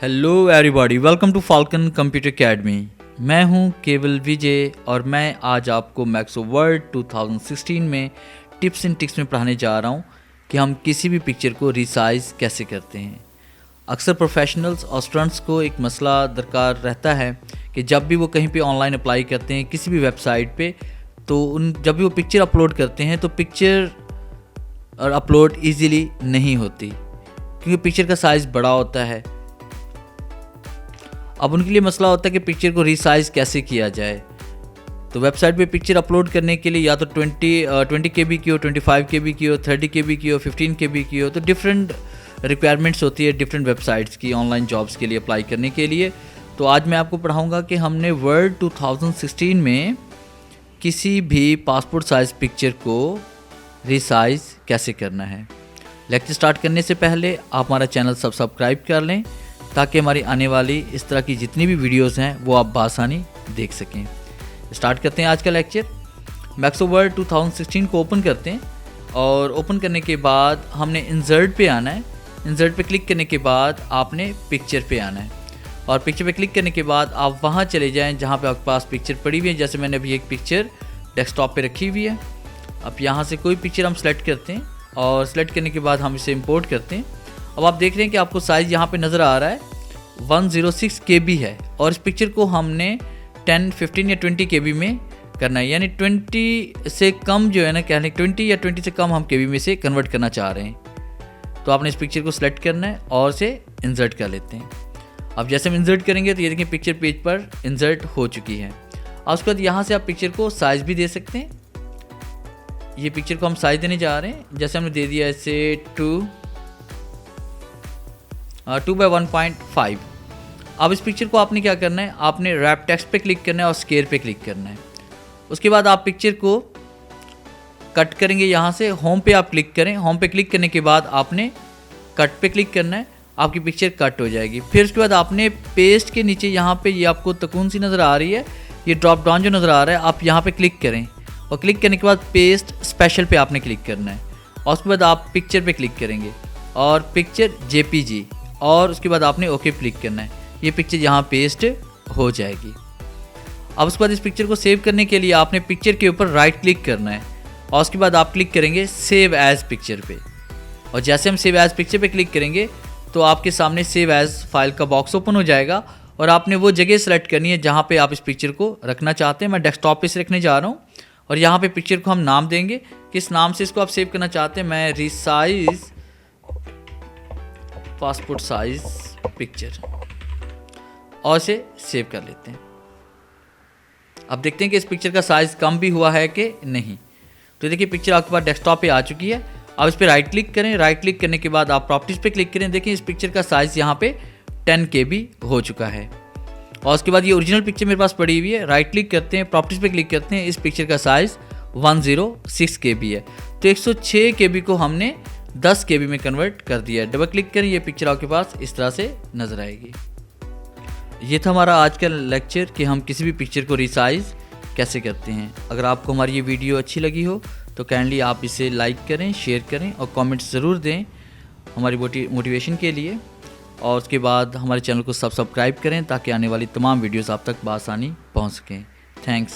Hello everybody, welcome to Falcon computer academy. मैं हूं केवल विजय और मैं आज आपको मैक्सो वर्ड 2016 में टिप्स एंड ट्रिक्स में पढ़ाने जा रहा हूं कि हम किसी भी पिक्चर को रिसाइज कैसे करते हैं। अक्सर प्रोफेशनल्स और स्टूडेंट्स को एक मसला दरकार रहता है कि जब भी वो कहीं पे ऑनलाइन अप्लाई करते हैं किसी भी वेबसाइट पे, तो जब भी वो पिक्चर अपलोड करते हैं तो पिक्चर और अपलोड ईजीली नहीं होती क्योंकि पिक्चर का साइज़ बड़ा होता है। अब उनके लिए मसला होता है कि पिक्चर को रीसाइज कैसे किया जाए। तो वेबसाइट पे पिक्चर अपलोड करने के लिए या तो 20 KB की हो, 25 KB की हो, 30 KB की हो, 15 KB की हो, तो डिफरेंट रिक्वायरमेंट्स होती है डिफरेंट वेबसाइट्स की ऑनलाइन जॉब्स के लिए अप्लाई करने के लिए। तो आज मैं आपको पढ़ाऊँगा कि हमने वर्ड 2016 में किसी भी पासपोर्ट साइज़ पिक्चर को रिसाइज कैसे करना है। लेक्चर स्टार्ट करने से पहले आप हमारा चैनल सब्सक्राइब कर लें ताकि हमारी आने वाली इस तरह की जितनी भी वीडियोस हैं वो आप बआसानी देख सकें। स्टार्ट करते हैं आज का लेक्चर। मैक्सो वर्ड 2016 को ओपन करते हैं और ओपन करने के बाद हमने इंसर्ट पे आना है। इंसर्ट पे क्लिक करने के बाद आपने पिक्चर पे आना है और पिक्चर पे क्लिक करने के बाद आप वहाँ चले जाएँ जहाँ पे आपके पास पिक्चर पड़ी हुई है। जैसे मैंने अभी एक पिक्चर डेस्कटॉप पे रखी हुई है। अब यहाँ से कोई पिक्चर हम सेलेक्ट करते हैं और सेलेक्ट करने के बाद हम इसे इंपोर्ट करते हैं। अब आप देख रहे हैं कि आपको साइज़ यहाँ पे नज़र आ रहा है 106 KB है और इस पिक्चर को हमने 10, 15 या 20 KB में करना है, यानी 20 से कम जो है ना, कहने 20 या 20 से कम हम KB में से कन्वर्ट करना चाह रहे हैं। तो आपने इस पिक्चर को सिलेक्ट करना है और इसे इंसर्ट कर लेते हैं। अब जैसे हम इंसर्ट करेंगे तो ये देखिए पिक्चर पेज पर इंसर्ट हो चुकी है। और उसके बाद यहाँ से आप पिक्चर को साइज़ भी दे सकते हैं। ये पिक्चर को हम साइज़ देने जा रहे हैं, जैसे हमने दे दिया इसे 2x1.5। अब इस पिक्चर को आपने क्या करना है, आपने रैप टेक्स्ट पे क्लिक करना है और स्केयर पे क्लिक करना है। उसके बाद आप पिक्चर को कट करेंगे। यहाँ से होम पे आप क्लिक करें। होम पे क्लिक करने के बाद आपने कट पे क्लिक करना है, आपकी पिक्चर कट हो जाएगी। फिर उसके बाद आपने पेस्ट के नीचे यहाँ पे ये आपको तकून सी नज़र आ रही है, ये ड्रॉप डाउन जो नज़र आ रहा है, आप यहाँ पे क्लिक करें और क्लिक करने के बाद पेस्ट स्पेशल पे आपने क्लिक करना है और उसके बाद आप पिक्चर पे क्लिक करेंगे और पिक्चर JPG और उसके बाद आपने ओके क्लिक करना है। ये पिक्चर यहाँ पेस्ट हो जाएगी। अब उसके बाद इस पिक्चर को सेव करने के लिए आपने पिक्चर के ऊपर राइट क्लिक करना है और उसके बाद आप क्लिक करेंगे सेव एज पिक्चर पे। और जैसे हम सेव एज पिक्चर पे क्लिक करेंगे तो आपके सामने सेव एज फाइल का बॉक्स ओपन हो जाएगा और आपने वो जगह सेलेक्ट करनी है जहाँ पे आप इस पिक्चर को रखना चाहते हैं। मैं डेस्कटॉप पे से रखने जा रहा हूँ और यहाँ पे पिक्चर को हम नाम देंगे। किस नाम से इसको आप सेव करना चाहते हैं, मैं रिसाइज पासपोर्ट साइज पिक्चर और इसे सेव कर लेते हैं। अब देखते हैं कि इस पिक्चर का साइज़ कम भी हुआ है कि नहीं। तो देखिए पिक्चर आपके पास डेस्कटॉप पे आ चुकी है। अब इस पर राइट क्लिक करें। राइट क्लिक करने के बाद आप प्रॉपर्टीज़ पे क्लिक करें। देखिए इस पिक्चर का साइज़ यहाँ पे 10 KB हो चुका है और उसके बाद ये ओरिजिनल पिक्चर मेरे पास पड़ी हुई है। राइट क्लिक करते हैं, प्रॉपर्टीज़ पे क्लिक करते हैं। इस पिक्चर का साइज़ 106 KB है। तो 106 KB को हमने 10 KB में कन्वर्ट कर दिया है। डबल क्लिक करें, ये पिक्चर आपके पास इस तरह से नज़र आएगी। ये था हमारा आज का लेक्चर कि हम किसी भी पिक्चर को रिसाइज कैसे करते हैं। अगर आपको हमारी ये वीडियो अच्छी लगी हो तो काइंडली आप इसे लाइक करें, शेयर करें और कमेंट्स ज़रूर दें हमारी मोटिवेशन के लिए। और उसके बाद हमारे चैनल को सब्सक्राइब करें ताकि आने वाली तमाम वीडियोस आप तक बआसानी पहुंच सकें। थैंक्स।